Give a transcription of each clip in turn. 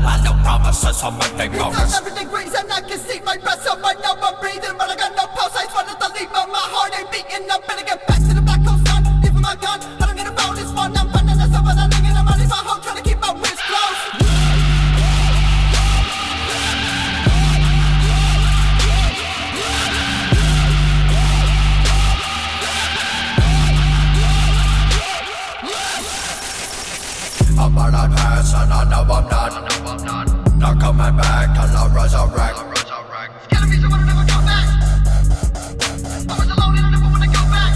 and no promises on my fingers. Everything breathes and I can see my breath, so I know I'm breathing, but I got no pulse. I just wanted to leave, but my heart ain't beating. I'm gonna get back to the black hole sun, leaving my gun. I don't need a phone, it's fun. I'm running this up and I'm hanging. I'm running my home, trying to keep my wrist closed. I'm on a pass and I know I'm not coming back till I resurrect. Scared of me, so I don't ever come back. I was alone and I never wanna go back.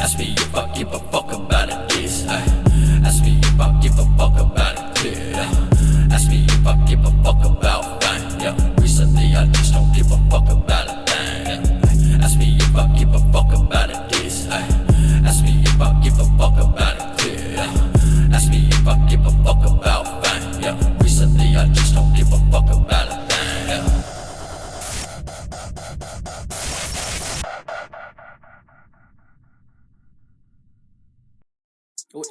Ask me if I give a fuck about it, yes. Ask me if I give a fuck about it, yeah. Ask me if I give a fuck about fame, yeah. Recently I just don't give a fuck about a thing. Ask me if I give a fuck about it, yes. Ask me if I give a fuck about it, yeah. Ask me if I give a fuck about fame, yeah. Recently I just don't give a fuck about a thing, yeah.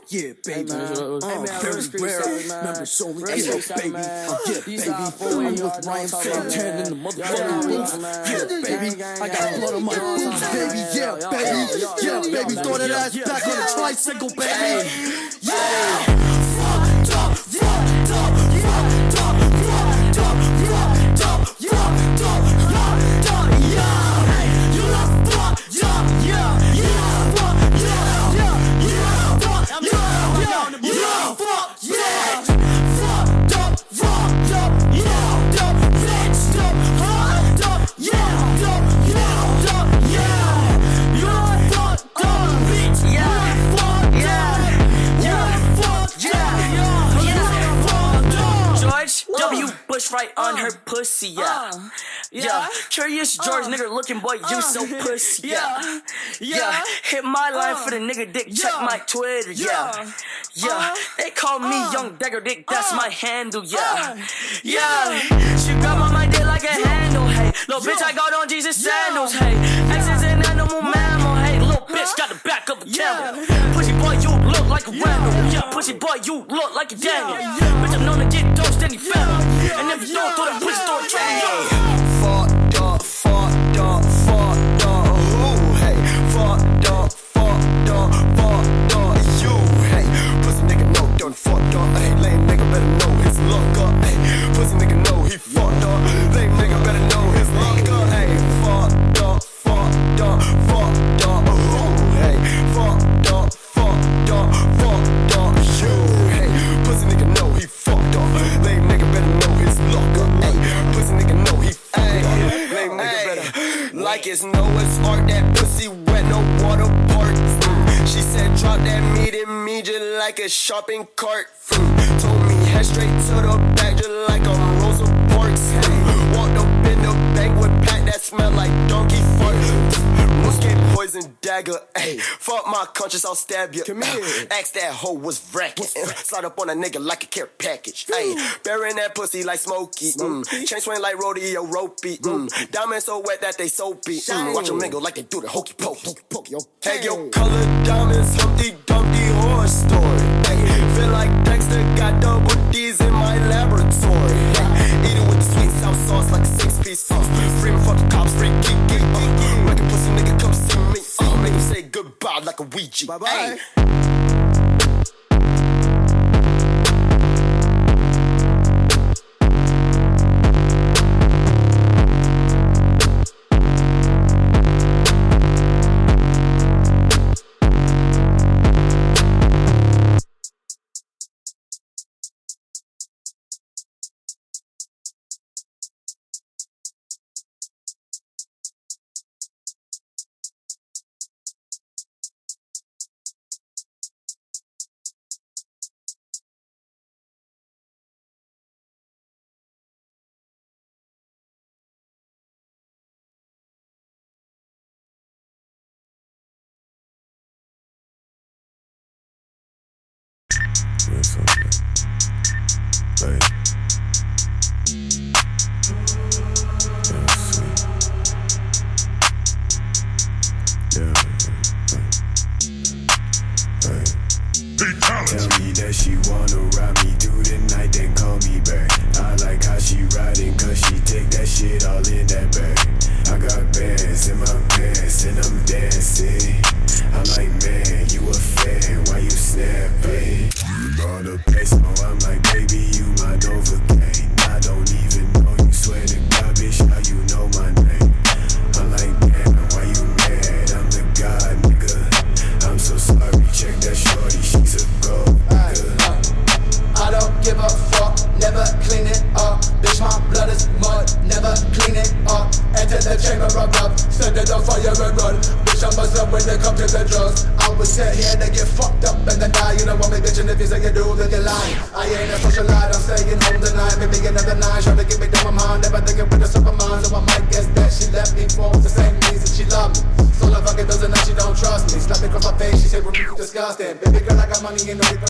Yeah, baby. Very rare. Members only. Yeah, baby. Yeah, baby. I'm with Ryan Fantan in the motherfucking booth. Yeah, baby. I got blood on my boots, baby. Yeah, baby. Yeah, baby. Throw that ass back on the tricycle, baby. Yeah. Fucked up, fucked up, fucked up, fucked up, fucked up, fucked up, fucked up, yeah. You love fucked up, yeah, yeah, fucked, yeah, yeah, yeah, fucked, yeah, yeah, yeah, fucked, yeah, fucked up, yeah, up, fixed up, fucked up, yeah, yeah, you're fucked up, bitch, yeah, fucked, yeah, fucked, yeah, fucked up. George W. Bush right on her pussy, yeah. Yeah, Curious George, nigga looking boy, you so pussy, yeah. Yeah, hit my line for the nigga dick, check my Twitter, yeah. Yeah, they call me Young Dagger Dick, that's my handle, yeah. Yeah, she grab on my dick like a handle, hey. Little bitch, I got on Jesus sandals, hey. X is an animal mammal, hey. Little bitch got the back of a camel. Pussy boy, you look like a Randall. Yeah, pussy boy, you look like a Daniel. Bitch, I'm known to get dosed any family. And if you don't throw that pussy, throw a triangle. Fucked up, fucked up, fucked up, ooh, hey. Fucked up, fucked up, fucked up, you, hey. Pussy nigga know done fucked up, hey. Lame nigga better know his luck up, hey. Pussy nigga know he fucked up. Lame nigga better know his luck up, hey. Fucked up, fucked up, fucked up, ooh, hey. Fucked up, fucked up, fucked up, you, hey. Pussy nigga know he fucked up. Lame nigga better know his luck up, hey. Pussy nigga know he fucked up. Lame nigga better. Like it's Noah's Ark, that pussy wet, no water parks. She said drop that meat in me just like a shopping cart. Told me head straight to the back just like I'm Rosa Parks. Walked up in the banquet pack that smell like donkey fart. Muscat poison dagger, ayy. Fuck my conscience, I'll stab you. Come here. Ask that hoe was wrecking. Slide up on a nigga like a care package. Ayy, burying that pussy like Smokey. Chain swing like rodeo ropey. Diamonds so wet that they soapy. Watch them mingle like they do the hokey pokey. Hey, yo, color diamonds, Humpty Dumpty horror story. Ay, feel like Dexter got double D's in my laboratory. Ay, eat it with the sweet sour sauce like a 6-piece sauce. Free me fuck the cops, free geek. Make a pussy nigga come see me. Make him say goodbye like a Ouija. Bye-bye. rub up, set it on fire and run. Bitch, I'm myself when they come to the drugs. I was sit here to get fucked up and then die. You don't want me bitching if you say you do, then you lie. I ain't a socialite, I'm staying home tonight. Maybe another night, trying to get me down my mind. Never thinking with a superman, so I might guess that she left me for the same reason she loved me. So I fucking doesn't know she don't trust me. Slap me across my face, she said we're really disgusting. Baby girl, I got money and no